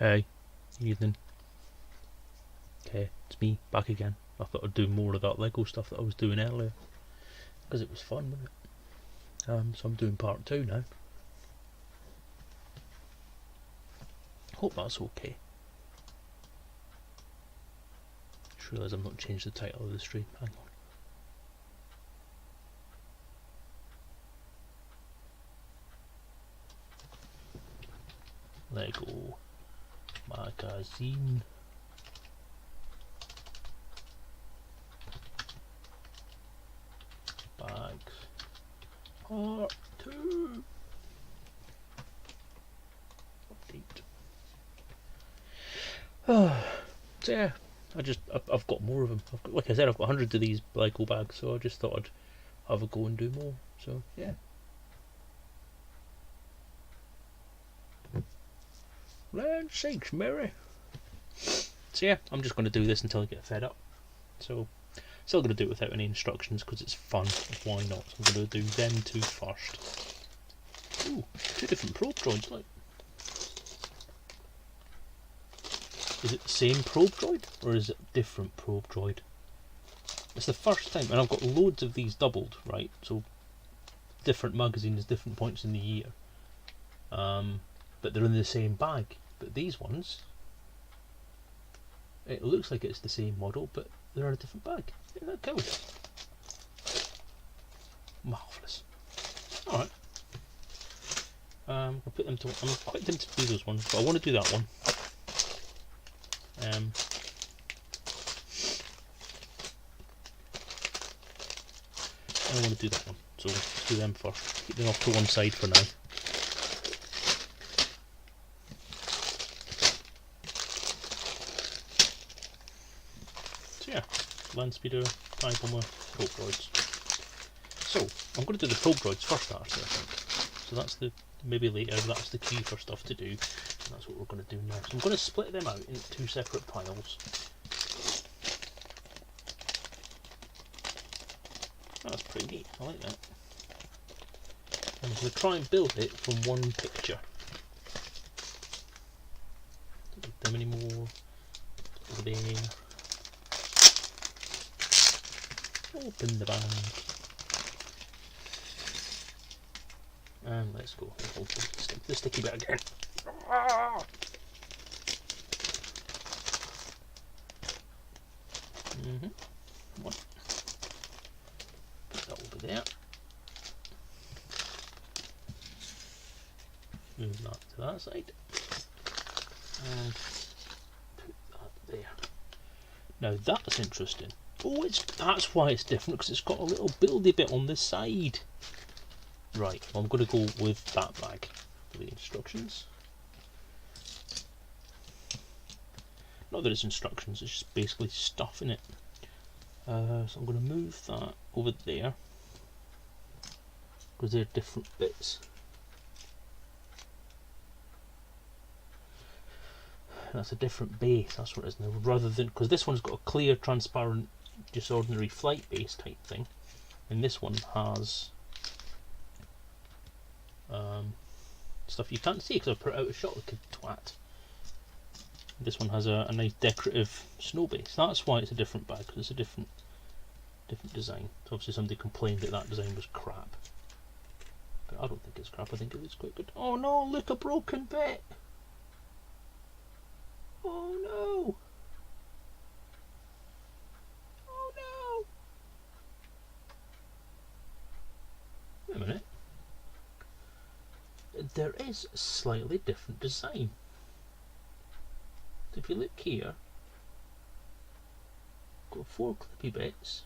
Hey, evening. Okay, it's me, back again. I thought I'd do more of that Lego stuff that I was doing earlier, because it was fun, wasn't it? So I'm doing part 2 now. Hope that's okay. Just realised I've not changed the title of the stream. Hang on. Lego magazine. Bags. Part 2. Update. So yeah, I've got more of them. Like I said, I've got hundreds of these Lego bags, so I just thought I'd have a go and do more. So yeah. Land sakes, Mary. So yeah, I'm just going to do this until I get fed up. So, still going to do it without any instructions because it's fun. Why not? So I'm going to do them two first. Ooh, 2 different probe droids. Like, is it the same probe droid or is it a different probe droid? It's the first time, and I've got loads of these doubled, right? So, different magazines, different points in the year. But they're in the same bag. But these ones, it looks like it's the same model, but they're in a different bag. Isn't that cool? Marvellous. Alright. I'll put them to. I'm quite tempted to do those ones, but I want to do that one. I want to do that one, so let's do them first. Keep them off to one side for now. So yeah, land speeder, time bomber, probe droids. So I'm going to do the probe droids first, actually, I think. So that's the, maybe later, that's the key for stuff to do. And that's what we're going to do now. So I'm going to split them out into 2 separate piles. That's pretty neat, I like that. And I'm going to try and build it from one picture. Don't need them anymore. Over there. Open the bag. And let's go. Stick the sticky bit again. One. Put that over there. Move that to that side. And put that there. Now that's interesting. Oh, that's why it's different, because it's got a little buildy bit on this side. Right, well, I'm going to go with that bag for the instructions. Not that it's instructions, it's just basically stuff in it. So I'm going to move that over there, because they're different bits. That's a different base, that's what it is now, rather than, because this one's got a clear, transparent, just ordinary flight base type thing, and this one has stuff you can't see because I put it out a shot like a twat. This one has a nice decorative snow base. That's why it's a different bag, because it's a different design. So obviously somebody complained that that design was crap, but I don't think it's crap. I think it was quite good. Oh no! Look, a broken bit. Oh no! Oh no! Wait a minute. There is a slightly different design. So if you look here, got 4 clippy bits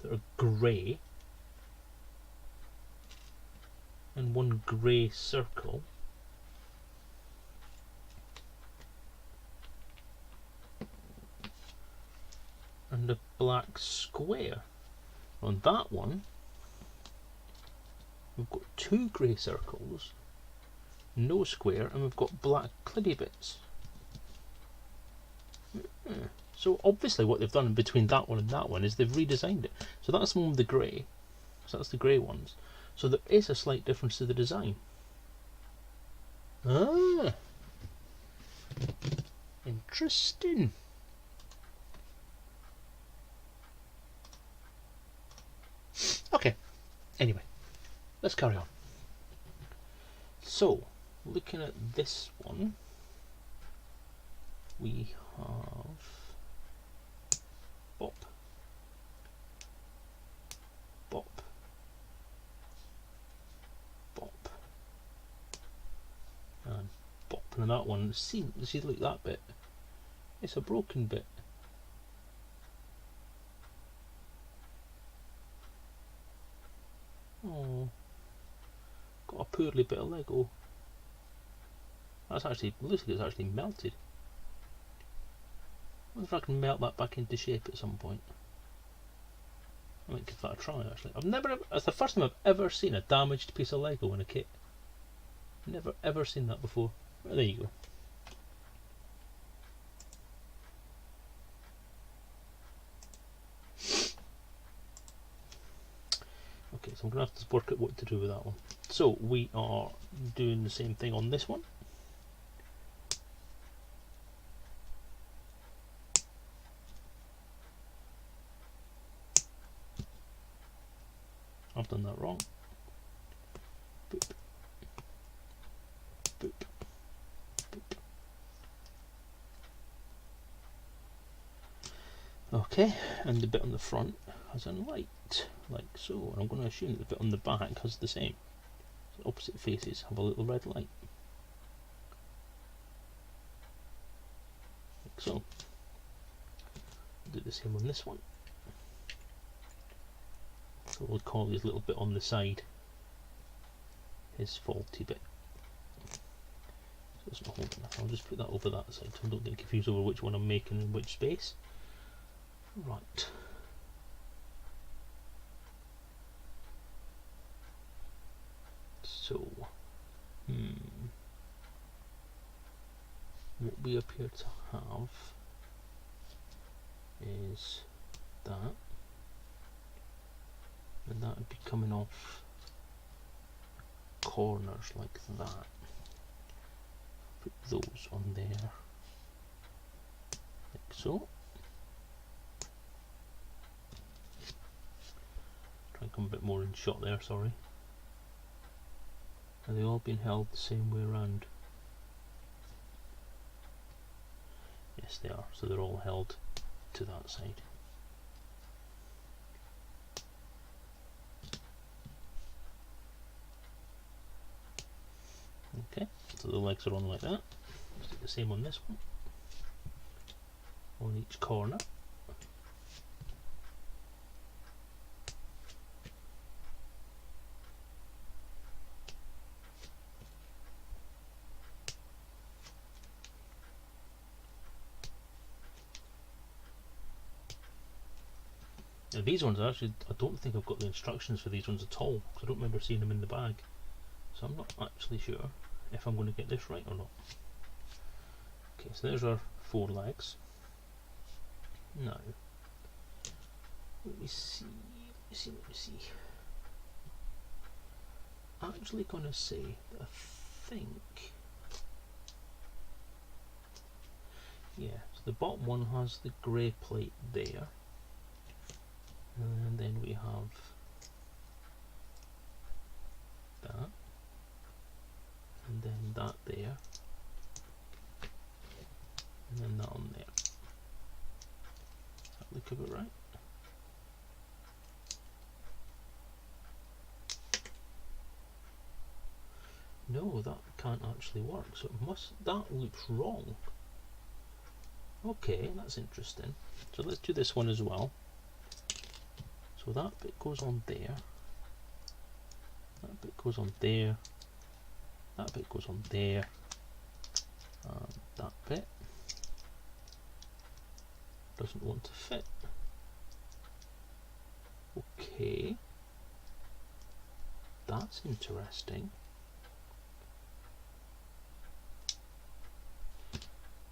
that are grey, and 1 grey circle. And a black square. On that one, we've got 2 grey circles, no square, and we've got black clippy bits. So obviously what they've done between that one and that one is they've redesigned it. So that's the one with the grey. So that's the grey ones. So there is a slight difference to the design. Ah! Interesting. Okay, anyway, let's carry on. So, looking at this one, we have bop, bop, bop, and bop. And that one, see, look at that bit. It's a broken bit. Oh, got a poorly bit of Lego. That's actually, looks like it's actually melted. I wonder if I can melt that back into shape at some point. I might give that a try actually. That's the first time I've ever seen a damaged piece of Lego in a kit. Never ever seen that before. Well, there you go. Okay, so I'm going to have to work out what to do with that one. So we are doing the same thing on this one. I've done that wrong. Boop. Boop. Boop. Okay, and the bit on the front has a light, like so. And I'm going to assume that the bit on the back has the same. So opposite faces have a little red light. Like so. Do the same on this one. So we'll call this little bit on the side his faulty bit. So it's not holding enough. I'll just put that over that side so I don't get confused over which one I'm making in which space. Right. So, what we appear to have is that, and that would be coming off corners like that. Put those on there, like so. Try and come a bit more in shot there, sorry. Are they all being held the same way around? Yes, they are, so they're all held to that side. Okay, so the legs are on like that. Let's do the same on this one. On each corner. Now these ones actually, I don't think I've got the instructions for these ones at all, because I don't remember seeing them in the bag. So I'm not actually sure if I'm going to get this right or not. Okay, so there's our 4 legs. Now, let me see. I'm actually going to say that I think, yeah, so the bottom one has the grey plate there. And then we have that, and then that there, and then that on there. Does that look about right? No, that can't actually work, so it must, that looks wrong. Okay, that's interesting. So let's do this one as well. So that bit goes on there, that bit goes on there, that bit goes on there, and that bit doesn't want to fit. Okay, that's interesting.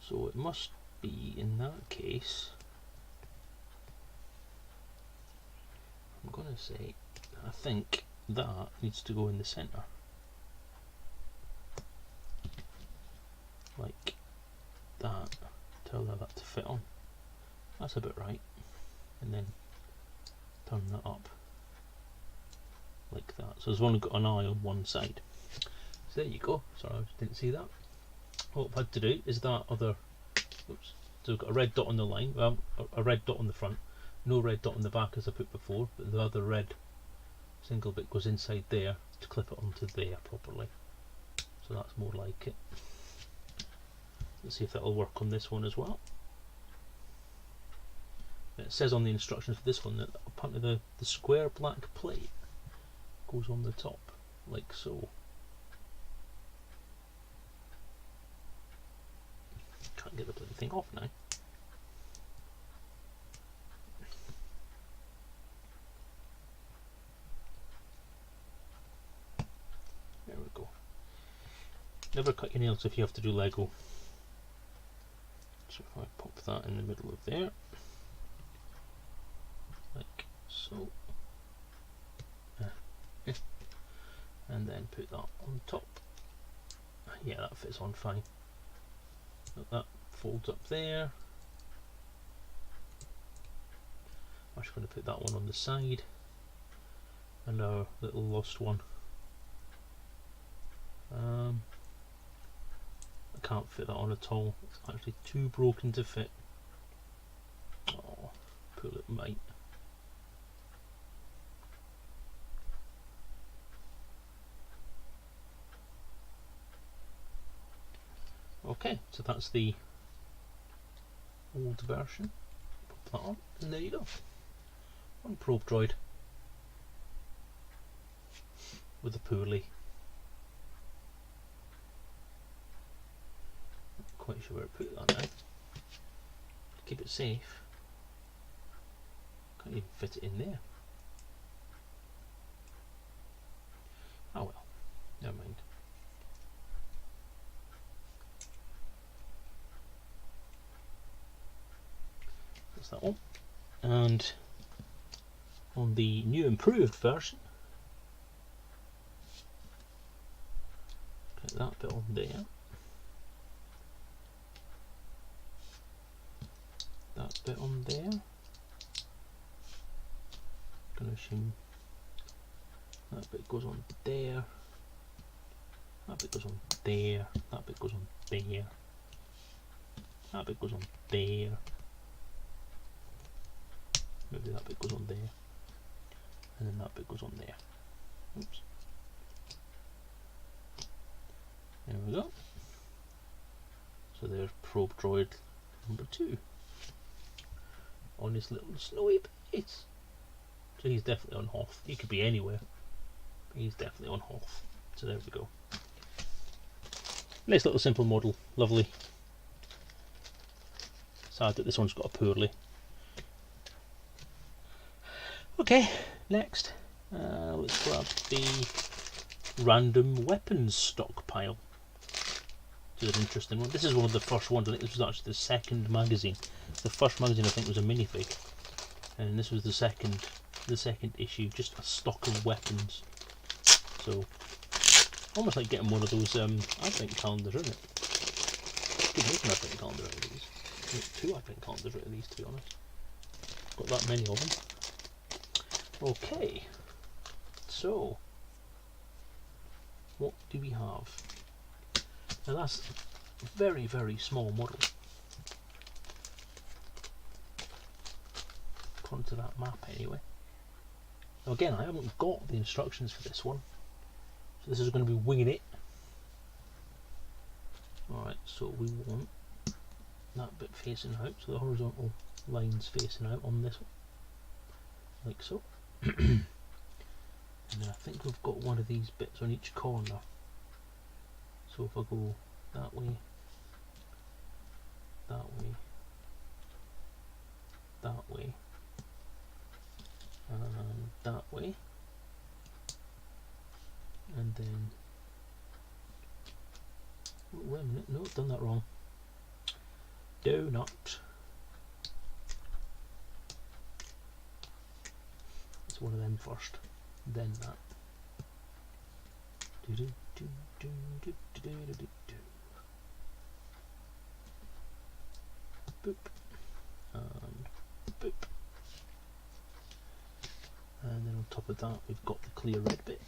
So it must be, in that case, I'm going to say, I think that needs to go in the centre. Like to allow that to fit on. That's a bit right. And then turn that up like that. So there's only got an eye on one side. So there you go. Sorry, I didn't see that. What I've had to do is that other, oops, so we've got a red dot on the line, well, a red dot on the front, no red dot on the back as I put before, but the other red single bit goes inside there to clip it onto there properly. So that's more like it. Let's see if that'll work on this one as well. It says on the instructions for this one that apparently the square black plate goes on the top, like so. Can't get the bloody thing off now. There we go. Never cut your nails if you have to do Lego. So if I pop that in the middle of there, like so, and then put that on top. Yeah, that fits on fine. That folds up there. I'm just going to put that one on the side, and our little lost one. I can't fit that on at all. It's actually too broken to fit. Oh, poor little mate. Okay, so that's the old version. Put that on, and there you go. One probe droid with a pulley. Not quite sure where to put that now. To keep it safe. Can't even fit it in there. Oh well, never mind. That's that one. And on the new improved version, put that bit on there, that bit on there. Gonna assume that bit goes on there, that bit goes on there, that bit goes on there, that bit goes on there. Maybe that bit goes on there, and then that bit goes on there. Oops. There we go. So there's probe droid number 2 on this little snowy base. So he's definitely on Hoth. He could be anywhere, but he's definitely on Hoth. So there we go. Nice little simple model, lovely. Sad that this one's got a poorly. Okay, next, let's grab the random weapons stockpile. This is an interesting one. This is one of the first ones. I think this was actually the second magazine. The first magazine I think was a minifig, and this was the second issue, just a stock of weapons. So almost like getting one of those advent calendars, isn't it? Could make an advent calendar out of these. Make 2 advent calendars out of these, to be honest. Got that many of them. Okay, so what do we have? Now that's a very, very small model according to that map anyway. Now again, I haven't got the instructions for this one, so this is going to be winging it. Alright, so we want that bit facing out, so the horizontal line's facing out on this one, like so. And then I think we've got one of these bits on each corner. So if I go that way, that way, that way, and that way, and then, oh, wait a minute, no, I've done that wrong. Do not. One of them first, then that. boop, boop. And then on top of that we've got the clear red bit.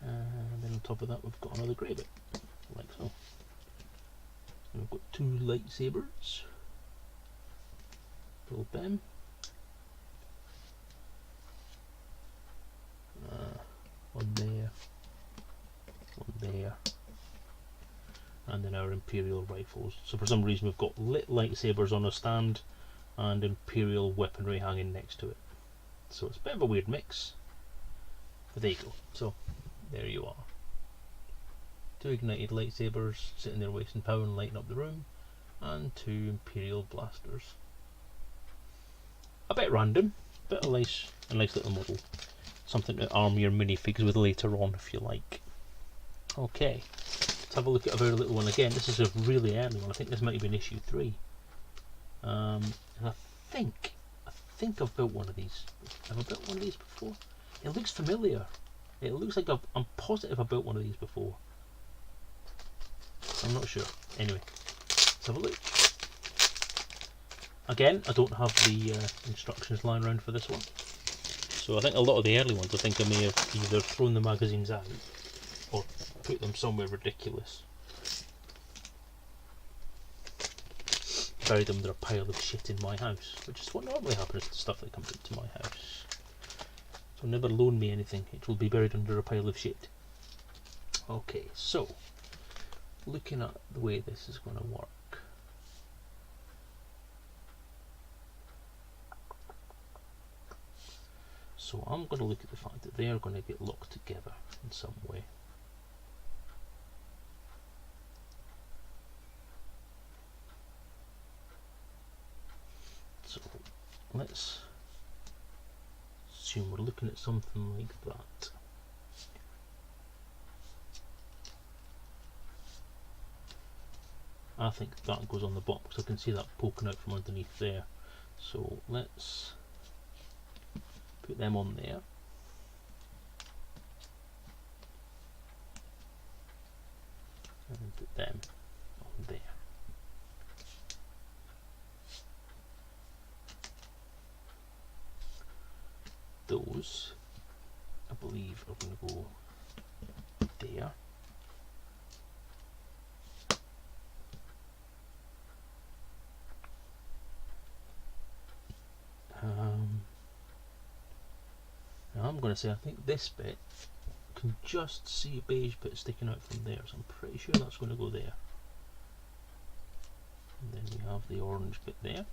And then on top of that we've got another grey bit, like so. And we've got two lightsabers. Build them. One there, one there, and then our Imperial rifles. So for some reason we've got lit lightsabers on a stand and Imperial weaponry hanging next to it. So it's a bit of a weird mix. But there you go. So there you are. Two ignited lightsabers sitting there wasting power and lighting up the room, and two Imperial blasters. A bit random, but a nice little model. Something to arm your minifigs with later on if you like. Okay, let's have a look at a very little one again. This is a really early one. I think this might have been issue 3. And I think I've built one of these. Have I built one of these before? It looks familiar. It looks like I'm positive I built one of these before. I'm not sure. Anyway, let's have a look. Again, I don't have the instructions lying around for this one. So I think a lot of the early ones, I think I may have either thrown the magazines out or put them somewhere ridiculous. Buried them under a pile of shit in my house, which is what normally happens to stuff that comes into my house. So never loan me anything, it will be buried under a pile of shit. Okay, so looking at the way this is going to work. So I'm going to look at the fact that they are going to get locked together in some way. So let's assume we're looking at something like that. I think that goes on the bottom because I can see that poking out from underneath there. So let's put them on there. And put them on there. Those, I believe, are going to go there. Now I'm going to say I think this bit can just see a beige bit sticking out from there, so I'm pretty sure that's going to go there. And then we have the orange bit there.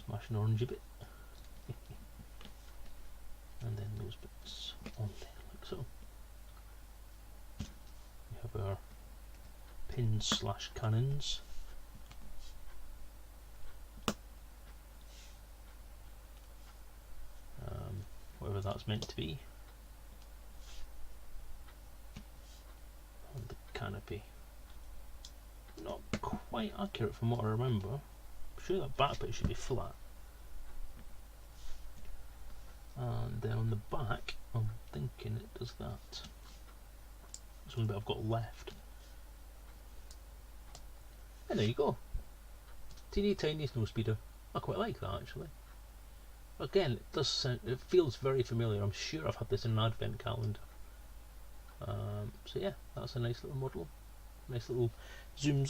Smash an orangey bit. And then those bits on there, like so. We have our pins slash cannons. Whatever that's meant to be. And the canopy. Not quite accurate from what I remember. I'm sure that back bit should be flat. And then on the back, I'm thinking it does that. That's one bit I've got left. And there you go. Teeny tiny snow speeder. I quite like that actually. Again, it does sound, it feels very familiar. I'm sure I've had this in an advent calendar. So yeah, that's a nice little model. Nice little zoom.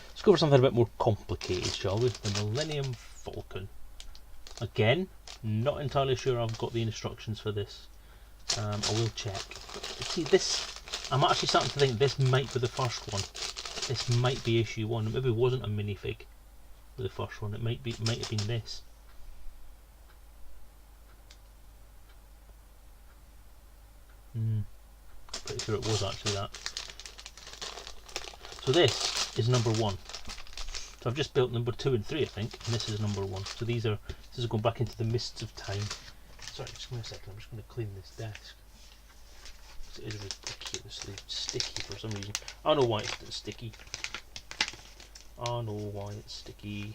Let's go for something a bit more complicated, shall we? The Millennium Falcon. Again, not entirely sure I've got the instructions for this. I will check. See, this, I'm actually starting to think this might be the first one. This might be issue 1. It maybe wasn't a minifig. The first one, it might have been this. Pretty sure it was actually that. So this is number 1. So I've just built number 2 and 3, I think, and this is number 1. So this is going back into the mists of time. Sorry, just give me a second. I'm just going to clean this desk. It is ridiculously sticky for some reason. I don't know why it's sticky. I know why it's sticky.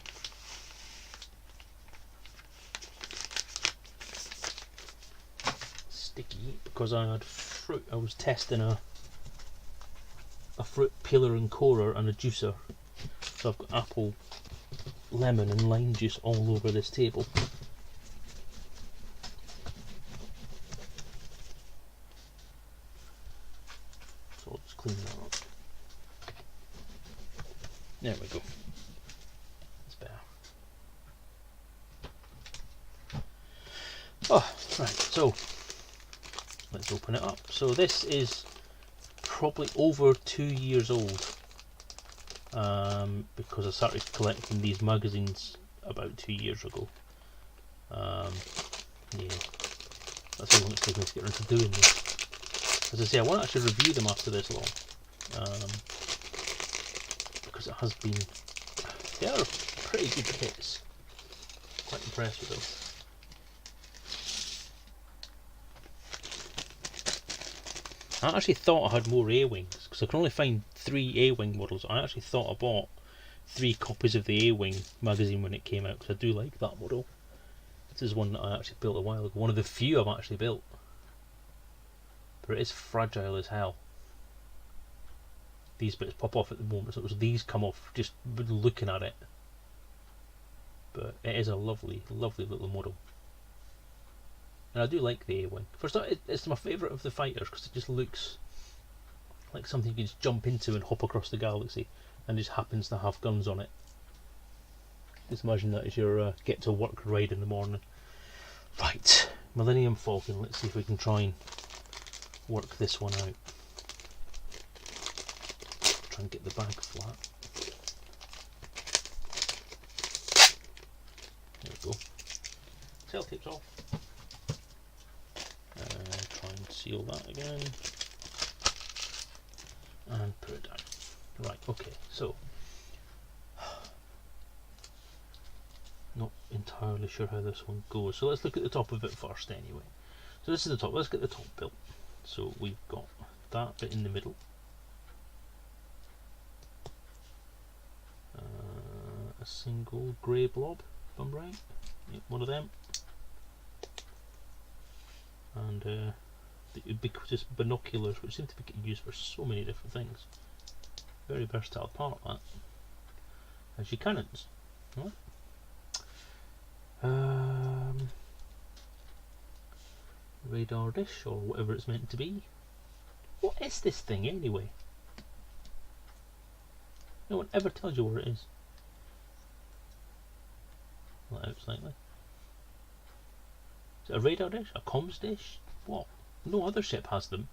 Sticky because I had fruit. I was testing a a fruit peeler and corer and a juicer. So I've got apple, lemon and lime juice all over this table. So I'll just clean that up. There we go. That's better. Oh, right, so let's open it up. So this is probably over 2 years old, because I started collecting these magazines about 2 years ago. Yeah, that's how long it's taken me to get around to doing this. As I say, I won't actually review them after this long, because it has been, they are pretty good hits. Quite impressed with them. I actually thought I had more A-Wings, because I can only find 3 A-Wing models. I actually thought I bought 3 copies of the A-Wing magazine when it came out, because I do like that model. This is one that I actually built a while ago, one of the few I've actually built. But it is fragile as hell. These bits pop off at the moment, so these come off just looking at it. But it is a lovely, lovely little model. And I do like the A-Wing. First of all, it's my favourite of the fighters because it just looks like something you can just jump into and hop across the galaxy, and just happens to have guns on it. Just imagine that as your get to work ride in the morning. Right, Millennium Falcon. Let's see if we can try and work this one out. Try and get the bag flat. There we go. Sellotape's off. Try and seal that again. And put it down. Right, okay, so not entirely sure how this one goes. So let's look at the top of it first anyway. So this is the top. Let's get the top built. So we've got that bit in the middle. A single grey blob, if I'm right. Yep, one of them. And the ubiquitous binoculars, which seem to be getting used for so many different things. Very versatile part, that. As your cannons. Right. Radar dish, or whatever it's meant to be. What is this thing anyway? No one ever tells you where it is. Let out slightly. Is it a radar dish? A comms dish? What? No other ship has them.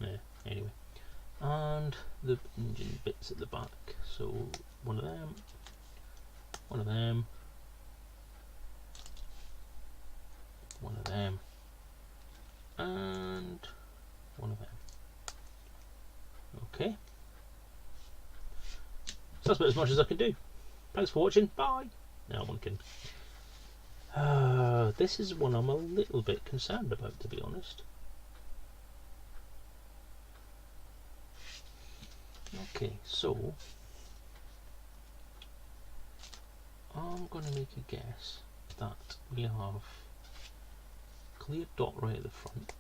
Yeah, anyway. And the engine bits at the back. So one of them, one of them, one of them, and one of them. Okay. So that's about as much as I can do. Thanks for watching. Bye. No one can. This is one I'm a little bit concerned about, to be honest. Okay, so I'm going to make a guess that we have a clear dot right at the front.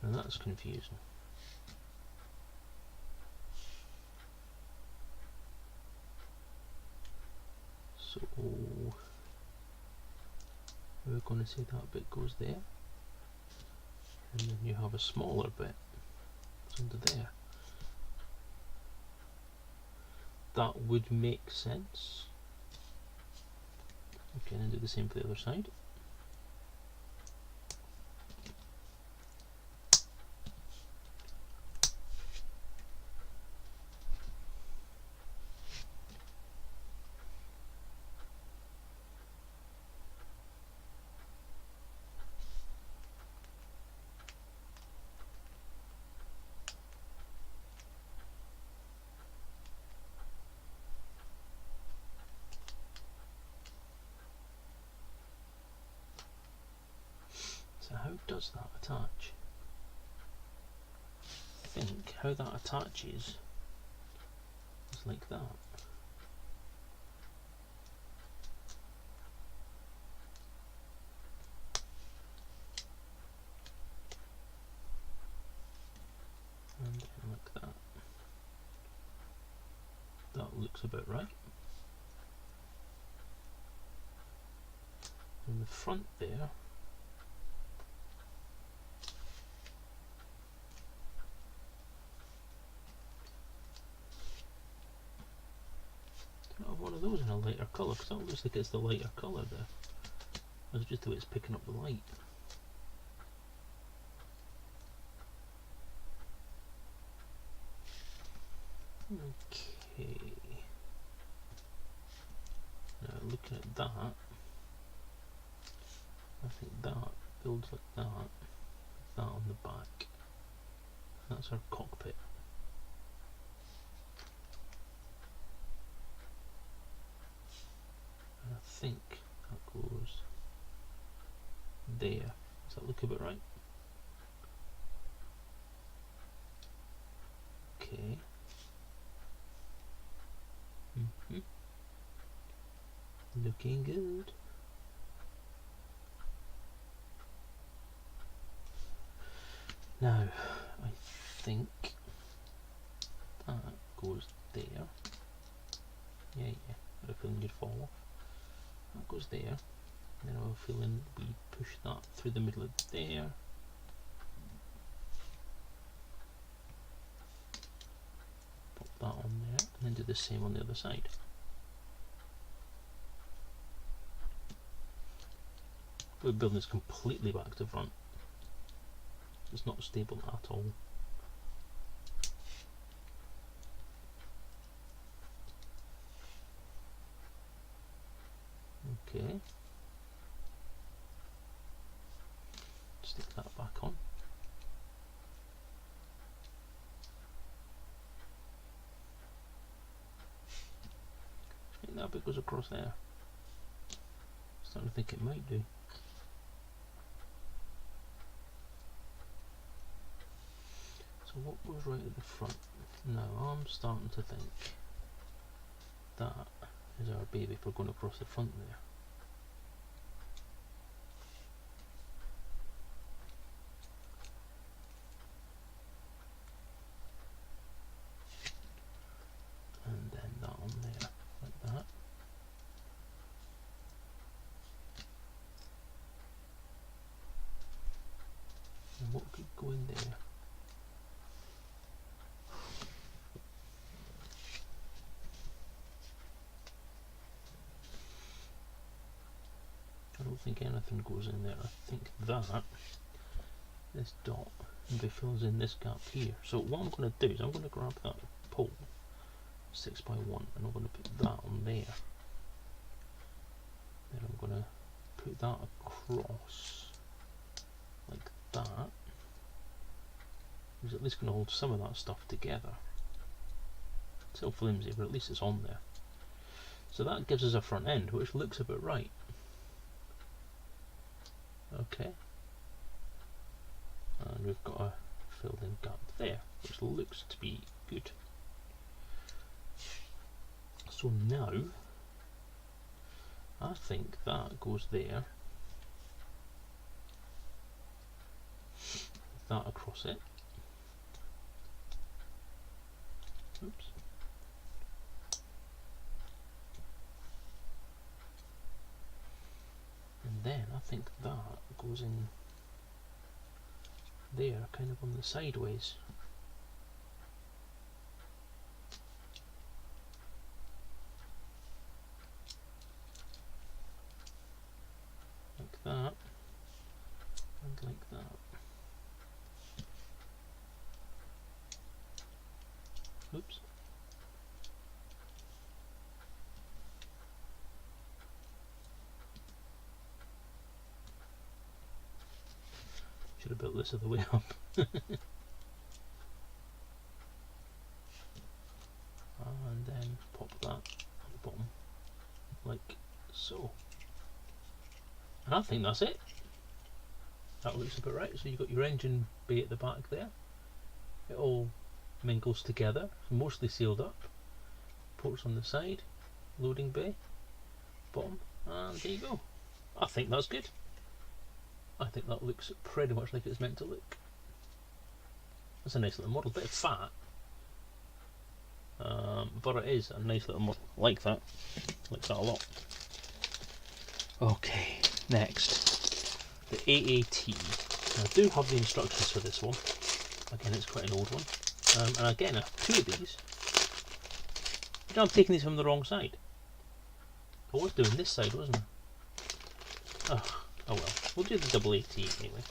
And that's confusing. So we're going to say that bit goes there, and then you have a smaller bit under there. That would make sense. Okay, and then do the same for the other side. So how does that attach? I think how that attaches is just like that. And then like that. That looks about right. In the front there, I'll have one of those in a lighter colour, because that looks like it's the lighter colour there. That's just the way it's picking up the light. Okay. Now looking at that, I think that builds like that on the back. That's our cockpit. And I think that goes there. Does that look a bit right? Okay. Looking good. Now, I think that goes there. Yeah, got a feeling you'd fall off. That goes there. And then I have a feeling we push that through the middle of there. Pop that on there, and then do the same on the other side. We're building this completely back to front. It's not stable at all. Okay. Stick that back on. I think that bit goes across there. Starting to think it might do. So what goes right at the front? Now I'm starting to think that is our baby if we're going across the front there. And then that on there, like that. And what could go in there? I don't think anything goes in there. I think that this dot maybe fills in this gap here. So what I'm going to do is I'm going to grab that pole 6x1 and I'm going to put that on there. Then I'm going to put that across like that. It's at least going to hold some of that stuff together. It's still flimsy, but at least it's on there. So that gives us a front end, which looks about right. Okay. And we've got a filled in gap there, which looks to be good. So now, I think that goes there. That across it. Oops. And then I think that goes in there, kind of on the sideways. Like that. And like that. Oops. Should have built this other way up. And then pop that on the bottom, like so. And I think that's it. That looks about right. So you've got your engine bay at the back there. It all mingles together, mostly sealed up. ports on the side, loading bay, bottom, and there you go. I think that's good. I think that looks pretty much like it's meant to look. That's a nice little model, bit of fat, but it is a nice little model. Like that a lot. Okay, next, the AAT. Now, I do have the instructions for this one. Again, it's quite an old one. And again, I have two of these. But I'm taking these from the wrong side. I was doing this side, wasn't I? Oh well. We'll do the double AT anyway.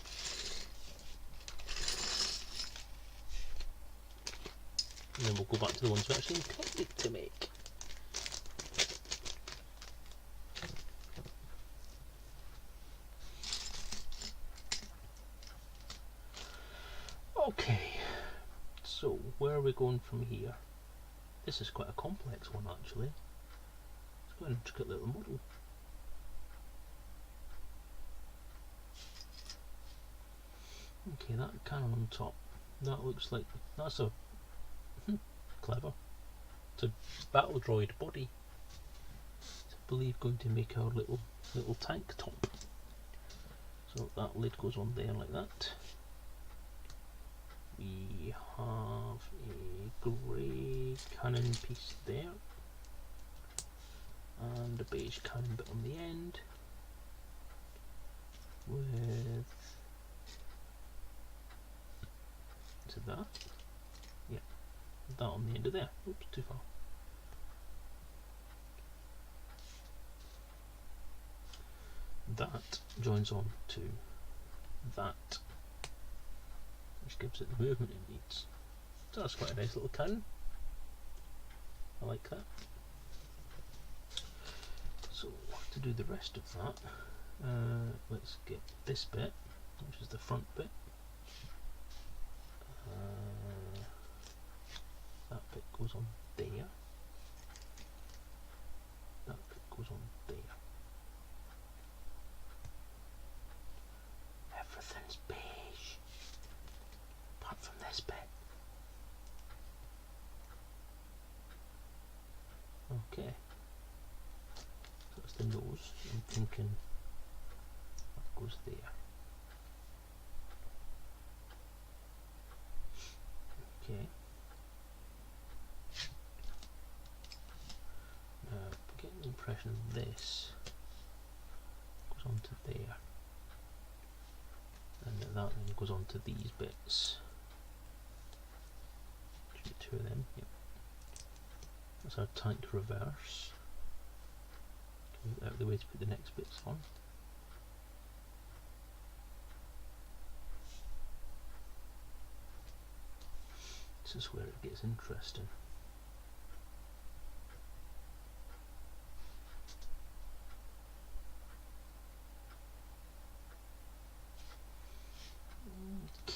And then we'll go back to the ones we actually intended to make. Okay, so where are we going from here? This is quite a complex one actually. It's quite an intricate little model. Okay, that cannon on top, that looks like, that's a clever. It's a battle droid body. It's, I believe, going to make our little tank top. So that lid goes on there like that. We have a grey cannon piece there, and a beige cannon bit on the end, with that, yeah, that on the end of there. Oops, too far. That joins on to that, which gives it the movement it needs. So that's quite a nice little cannon. I like that. So to do the rest of that, let's get this bit, which is the front bit. That bit goes on there. That bit goes on there. Everything's beige, apart from this bit. Okay. So that's the nose. I'm thinking that goes there. Okay. Now, I'm getting the impression this goes on to there, and that then goes on to these bits. Two of them. Yep. That's our tank reverse. Move out of the way to put the next bits on. This is where it gets interesting. Okay.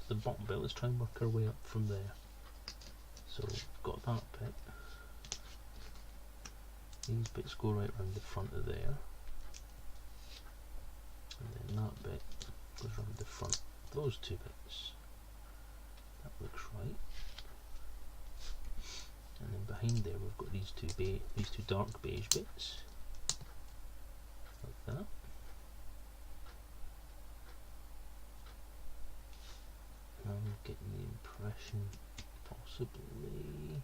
The bottom bit, let's try and work our way up from there. So we've got that bit. These bits go right around the front of there, and then that bit goes around the front. Those two bits. That looks right. And then behind there we've got these two dark beige bits, like that. And I'm getting the impression, possibly.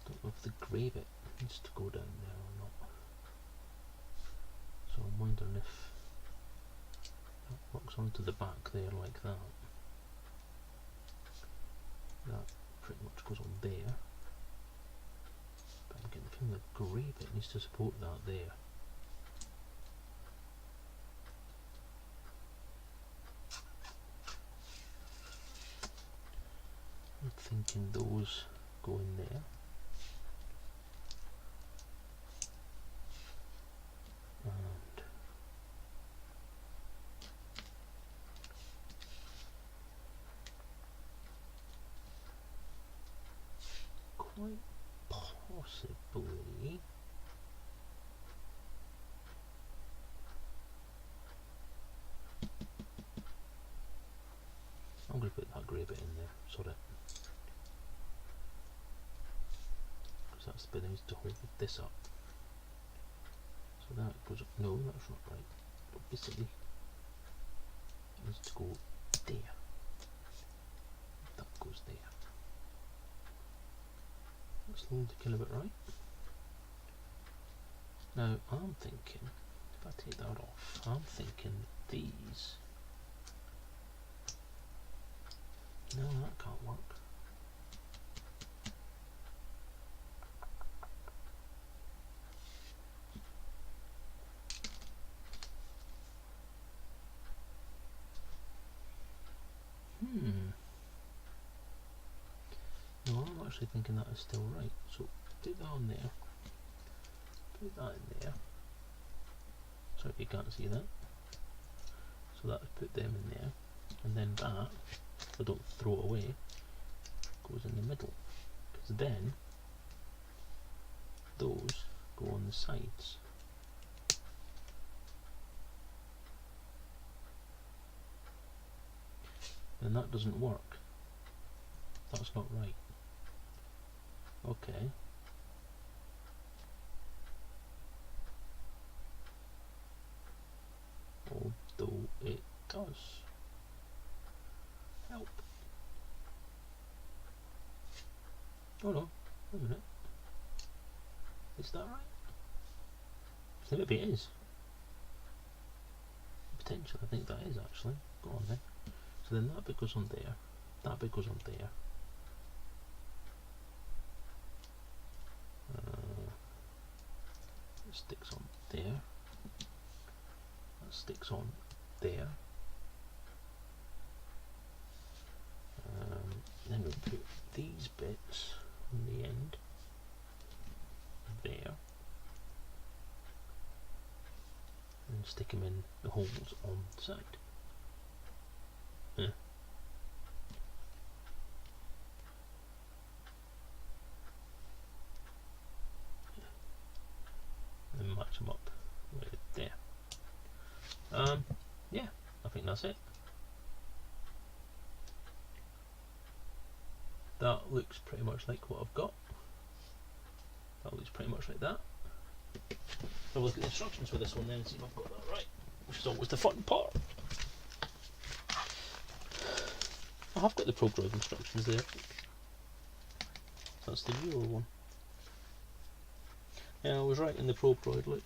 Don't know if the grey bit needs to go down there or not. So I'm wondering if that works onto the back there like that. That pretty much goes on there. But I'm getting the feeling the grey bit needs to support that there. I'm thinking those go in there. And quite possibly away. I'm going to put that grey bit in there, sort it. Because that's the bit that needs to hold this up. So that goes up. No, that's not right. Don't be silly. It needs to go there. That goes there. That's looking a bit right. Now I'm thinking, if I take that off, I'm thinking these. No, that can't work. No, I'm actually thinking that is still right. So put that on there. Put that in there. Sorry if you can't see that. So that's put them in there. And then that, if I don't throw it away, goes in the middle. Because then those go on the sides. And that doesn't work. That's not right. Okay. Although it does. Help. Oh no, wait a minute. Is that right? So maybe it is. Potential, I think that is actually. Go on then. So then that bit goes on there. That bit goes on there. It sticks on there. That sticks on there. Then we put these bits on the end there, and stick them in the holes on the side. Yeah. And match them up right there. Yeah, I think that's it. That looks pretty much like what I've got. That looks pretty much like that. Have a look at the instructions for this one then and see if I've got that right, which is always the fun part. I have got the ProDroid instructions there. That's the Euro one. Yeah, I was right in the ProDroid, look.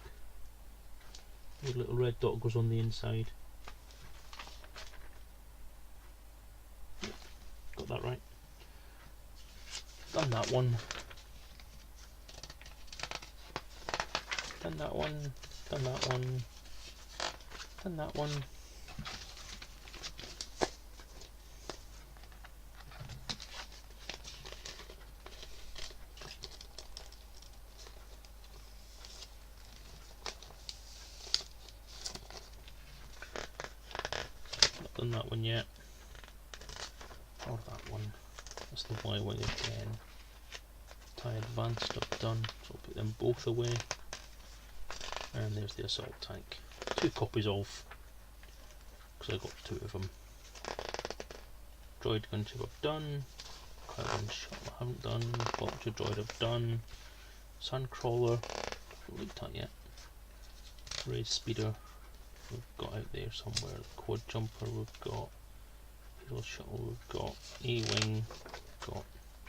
The little red dot goes on the inside. Yep, got that right. Done that one. Done that one. Done that one. Done that one. Not done that one yet. Or that one. That's the Y-wing again. Tie advanced stuff done, so I'll put them both away. And there's the assault tank. 2 copies of, because I got 2 of them. Droid gunship I've done. Carbon shot I haven't done. Vulture droid I've done. Sandcrawler, haven't looked at yet. Raid speeder we've got out there somewhere. Quad jumper we've got. Hero shuttle we've got. A-wing got.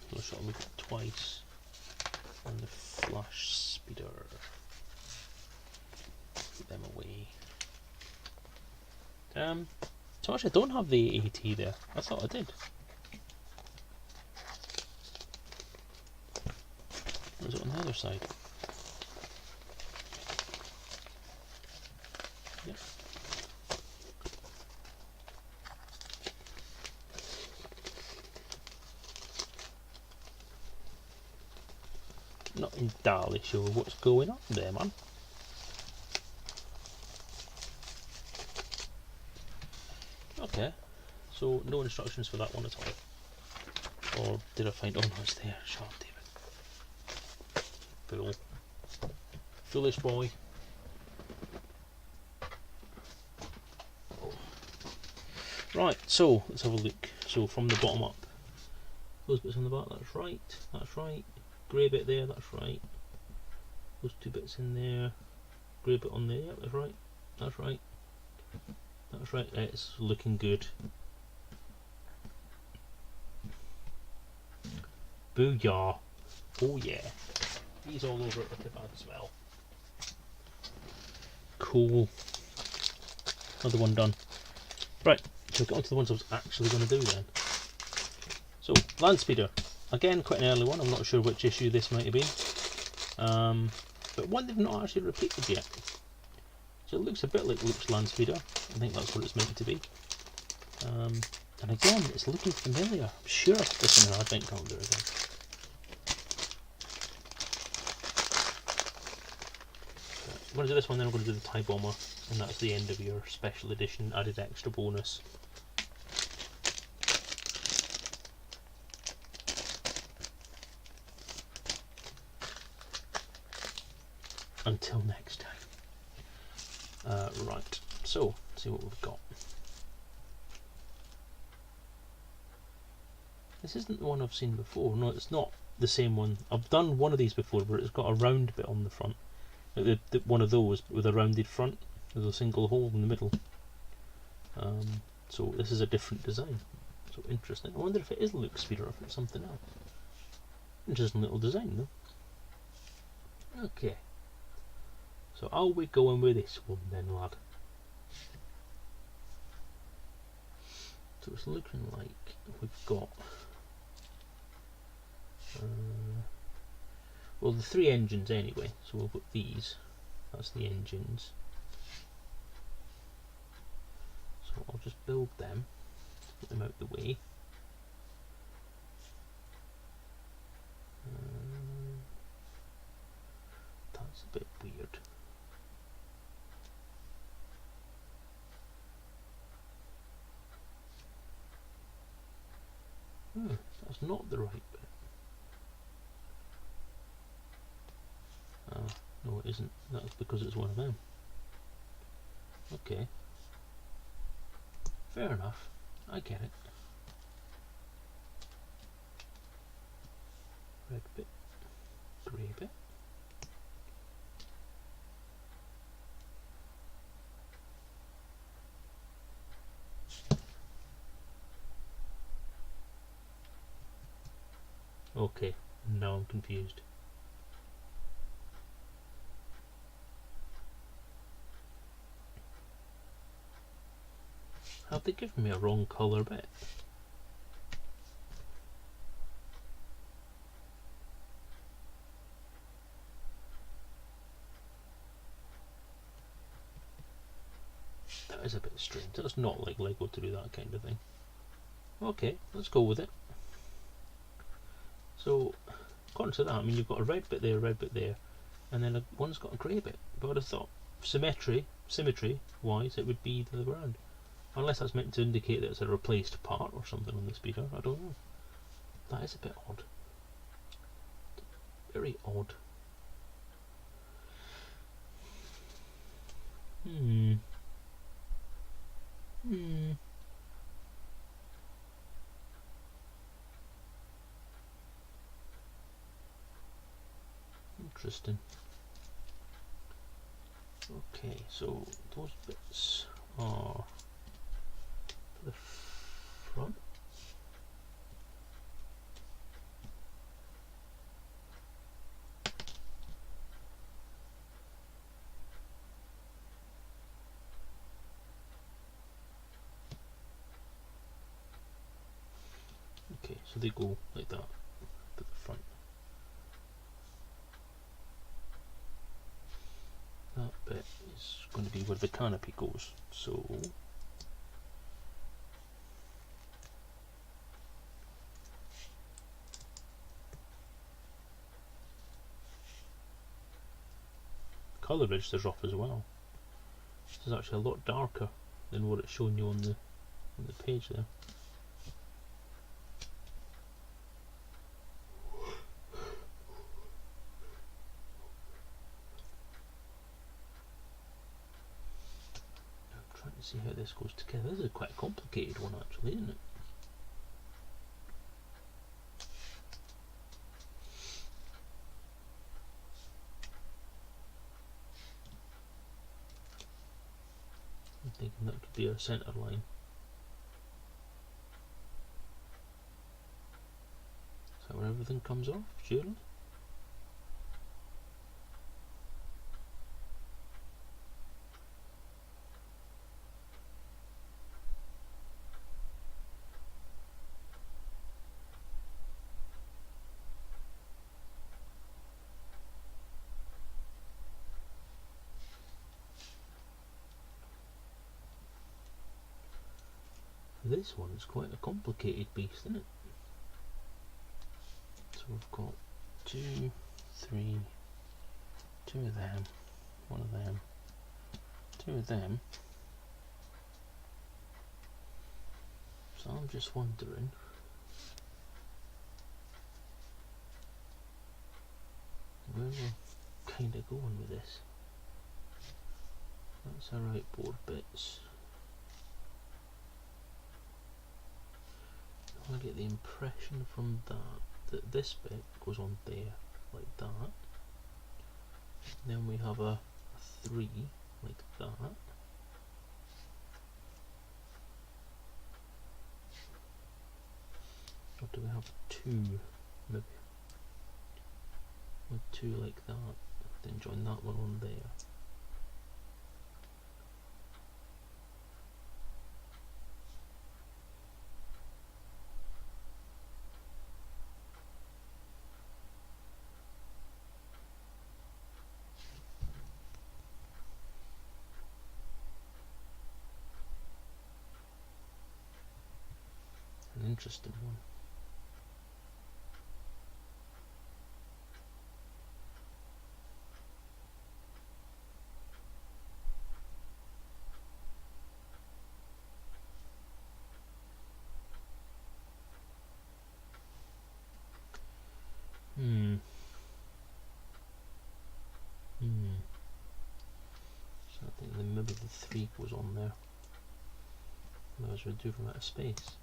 Hero shuttle we've got twice. And the flash speeder. Put them away. So actually I don't have the AT there. I thought I did. Or is it on the other side? Yep. Not entirely sure what's going on there, man. Okay, so no instructions for that one at all. Or did I find? Oh no, it's there. Shut up, David. Fool. Foolish boy. Right, so let's have a look. So from the bottom up, those bits on the back, that's right, that's right. Grey bit there, that's right. Those two bits in there, grey bit on there, yeah, that's right, that's right, that's right. It's looking good. Booyah! Oh yeah, he's all over it with the bad smell. Cool. Another one done. Right, so get on to the ones I was actually going to do then. So, Land Speeder. Again, quite an early one. I'm not sure which issue this might have been. But one they've not actually repeated yet. So it looks a bit like Luke's Land Speeder. I think that's what it's meant to be. And again, it's looking familiar. I'm sure I've put this in an advent calendar again. I'm going to do this one, then I'm going to do the TIE Bomber, and that's the end of your special edition added extra bonus. Until next time. Right, so let's see what we've got. This isn't the one I've seen before. No, it's not the same one. I've done one of these before where it's got a round bit on the front. Like one of those with a rounded front. There's a single hole in the middle. So this is a different design. So interesting. I wonder if it is Luke's Speeder or if it's something else. Interesting little design though. Okay. So are we going with this one then, lad? So it's looking like we've got well, the three engines anyway, so we'll put these, that's the engines. So I'll just build them, put them out the way. That's a bit weird. That's not the right bit. No, it isn't. That's because it's one of them. Okay. Fair enough. I get it. Red bit. Grey bit. Okay, now I'm confused. Have they given me a wrong colour bit? That is a bit strange. That's not like Lego to do that kind of thing. Okay, let's go with it. So, according to that, I mean, you've got a red bit there, and then one's got a grey bit. But I thought, symmetry-wise, it would be the other way around. Unless that's meant to indicate that it's a replaced part or something on the speeder, I don't know. That is a bit odd. Very odd. Interesting. Okay, so those bits are the front. Okay, so they go like that to the front. That bit is going to be where the canopy goes. So colour register's off as well. This is actually a lot darker than what it's showing you on the page there. see how this goes together. This is quite a complicated one actually, isn't it? I'm thinking that could be our centre line. Is that where everything comes off, surely? This one is quite a complicated beast, isn't it? So we've got 2, 3, 2 of them, 1 of them, 2 of them. So I'm just wondering where we're kind of going with this. That's our outboard bits. I get the impression from that this bit goes on there like that. Then we have a 3 like that. Or do we have 2 maybe? With 2 like that. Then join that one on there. An interesting one. So I think then maybe the 3 goes on there. Otherwise we'd do from out of space.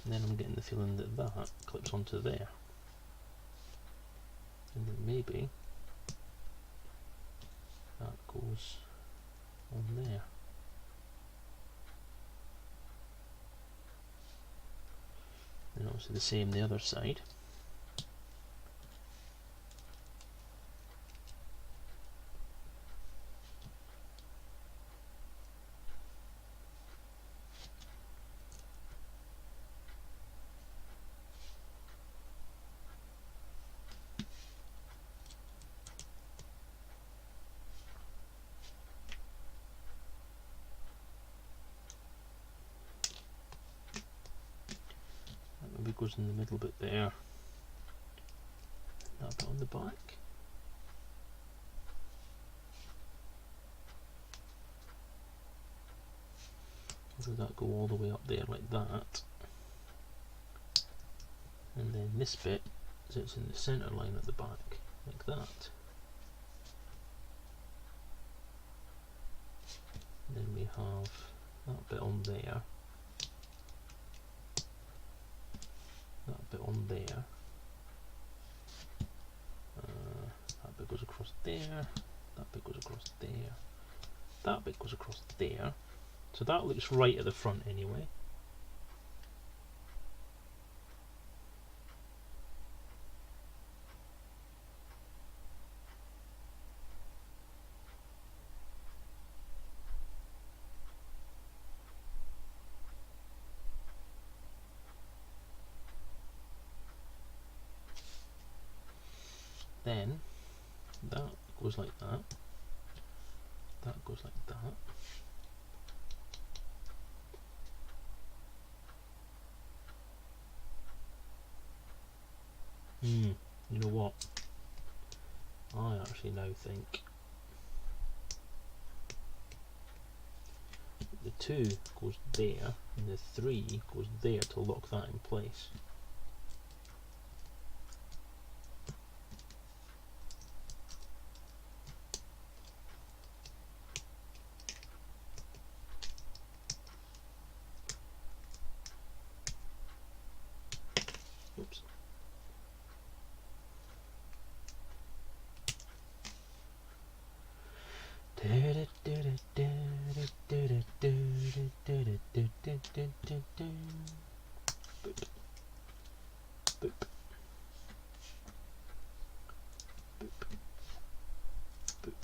And then I'm getting the feeling that that clips onto there. And then maybe that goes on there. And obviously the same the other side. Maybe goes in the middle bit there. That bit on the back. Or does that go all the way up there like that? And then this bit sits in the centre line at the back, like that. And then we have that bit on there. That bit on there. That bit goes across there. That bit goes across there. That bit goes across there. So that looks right at the front anyway. Then that goes like that. That goes like that. You know what? I actually now think the 2 goes there and the 3 goes there to lock that in place. dun. Boop. Boop. Boop. Boop.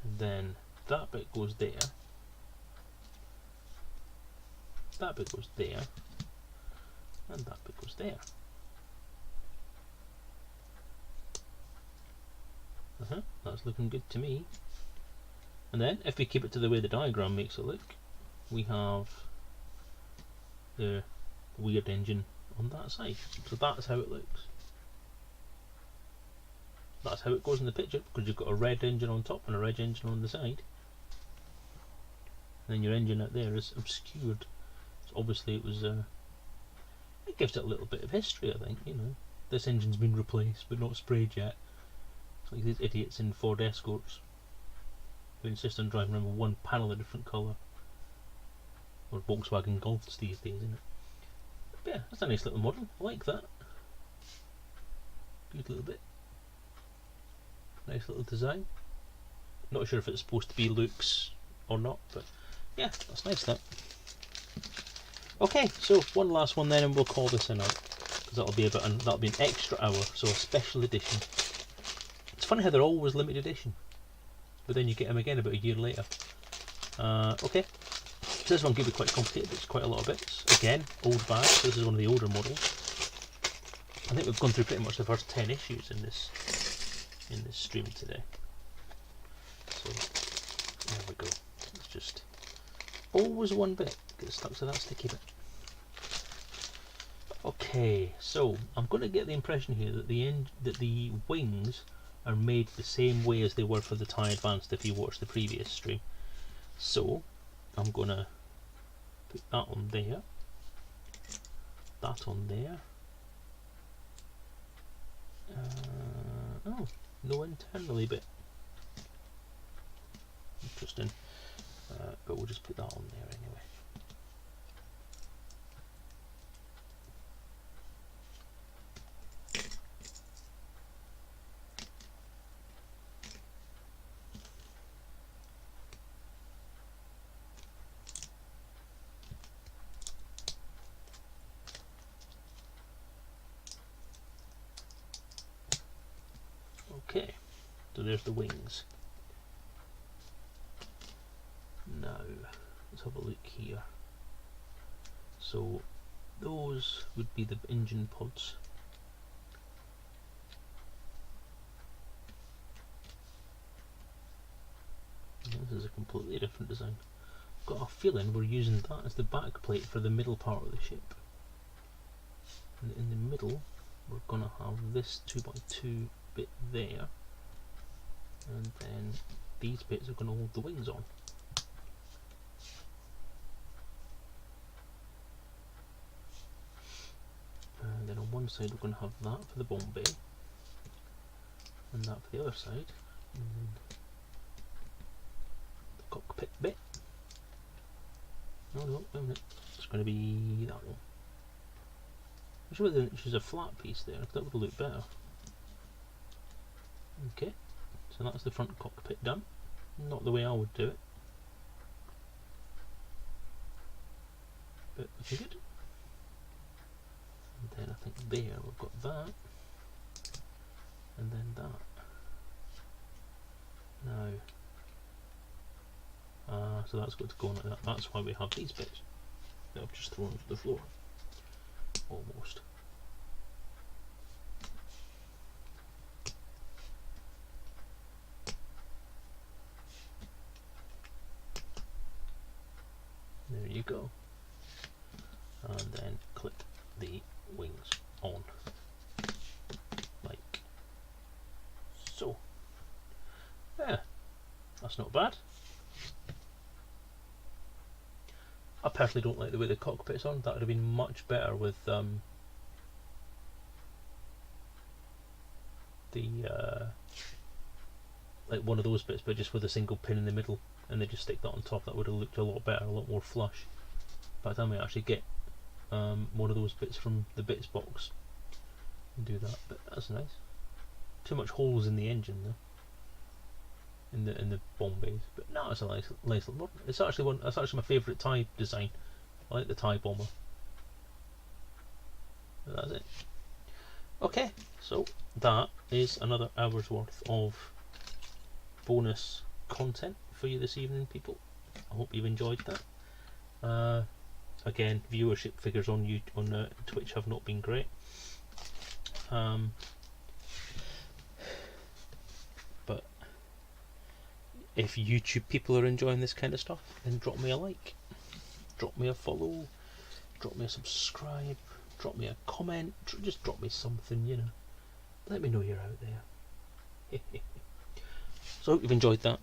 And then that bit goes there. That bit goes there. And that bit goes there. That's looking good to me. And then, if we keep it to the way the diagram makes it look, we have the weird engine on that side. So that's how it looks. That's how it goes in the picture, because you've got a red engine on top and a red engine on the side. And then your engine out there is obscured. So obviously it was, it gives it a little bit of history, I think, you know. This engine's been replaced, but not sprayed yet. It's like these idiots in Ford Escorts who insist on driving around with one panel a different colour. Or Volkswagen Golfs these days, isn't it? But yeah, that's a nice little model. I like that. Good little bit. Nice little design. Not sure if it's supposed to be Luke's or not, but yeah, that's nice that. Okay, so one last one then and we'll call this a night. Because that'll be an extra hour, so a special edition. It's funny how they're always limited edition, but then you get them again about a year later. Okay, so this one could be quite complicated. It's quite a lot of bits. Again, old bag. So this is one of the older models. I think we've gone through pretty much the first 10 issues in this stream today. So there we go. It's just always one bit. Get stuck to that sticky bit. Okay, so I'm going to get the impression here that the wings are made the same way as they were for the TIE Advanced if you watched the previous stream. So I'm going to put that on there, that on there. Oh, no internally bit. Interesting. But we'll just put that on there anyway. Okay, so there's the wings. Now, let's have a look here. So, those would be the engine pods. This is a completely different design. I've got a feeling we're using that as the back plate for the middle part of the ship. And in the middle, we're going to have this 2x2 bit there, and then these bits are going to hold the wings on. And then on one side we're going to have that for the bomb bay, and that for the other side, and then the cockpit bit. No, wait a minute, it's going to be that one. I'm sure they didn't choose a flat piece there, that would look better. Okay, so that's the front cockpit done. Not the way I would do it, but looking good. And then I think there we've got that, and then that. Now, so that's got to go on like that. That's why we have these bits that I've just thrown to the floor, almost. There you go. And then clip the wings on, like so. Yeah, that's not bad. I personally don't like the way the cockpit's on. That would have been much better with like one of those bits, but just with a single pin in the middle, and they just stick that on top. That would have looked a lot better, a lot more flush. By the time we actually get one of those bits from the bits box and do that, but that's nice. Too much holes in the engine though, in the bomb bays. But no, it's a nice little model. It's actually my favourite TIE design I like the tie bomber. But that's it. Okay, so that is another hour's worth of bonus content for you this evening, people. I hope you've enjoyed that. Again, viewership figures on Twitch have not been great, but if YouTube people are enjoying this kind of stuff, then drop me a like, drop me a follow, drop me a subscribe, drop me a comment, just drop me something, you know. Let me know you're out there. So I hope you've enjoyed that.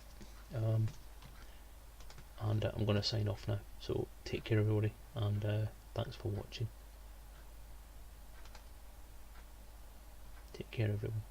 And I'm going to sign off now. So take care, everybody, and thanks for watching. Take care, everyone.